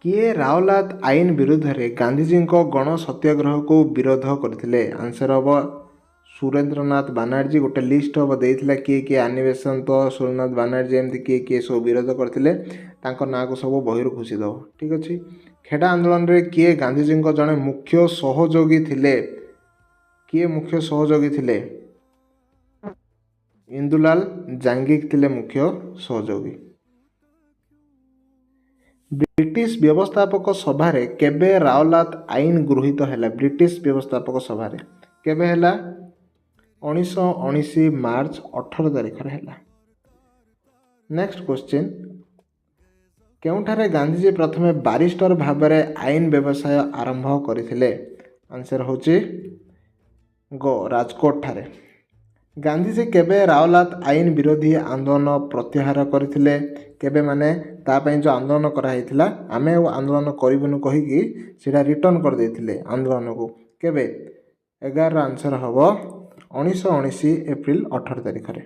किए रावलात आईन विरुद्ध रे गांधीजी गण सत्याग्रह को विरोध करथिले? आंसर हम सुरेंद्रनाथ बानर्जी। गोटे लिस्ट हम देइथिला किए किए आनिबेसन तो सुरेंद्रनाथ बानर्जी एमती किए किए सब विरोध करथिले तांको ना को सब बहिरु खुशी दब। ठीक अच्छे। खेड़ा आंदोलन रे किए गांधीजी जड़े मुख्य सहयोगी थिले? किए मुख्य सहयोगी थिले? इंदुलाल जांगिक थिले मुख्य सहयोगी। ब्रिटिश व्यवस्थापक सभा रे केबे रावलात आईन गृहीत हैला? ब्रिटिश व्यवस्थापक सभा रे केबे हैला? 1919 मार्च 18 तारिख रे हैला। नेक्स्ट क्वेश्चन, केउठारे गांधीजी प्रथमे बारिस्टर भाबरे आईन व्यवसाय आरंभ करथिले? आंसर होची गो राजकोट ठारे। गांधीजी केबे रावलात आईन विरोधी आंदोलन प्रत्याहार करथिले? केबे माने तापई जो आंदोलन कराइथिला आमे आंदोलन करिबनु कहिकी सेटा रिटर्न कर देथिले आंदोलन को। केबे? 11 आंसर हबो 1919 एप्रिल 18 तारिख रे।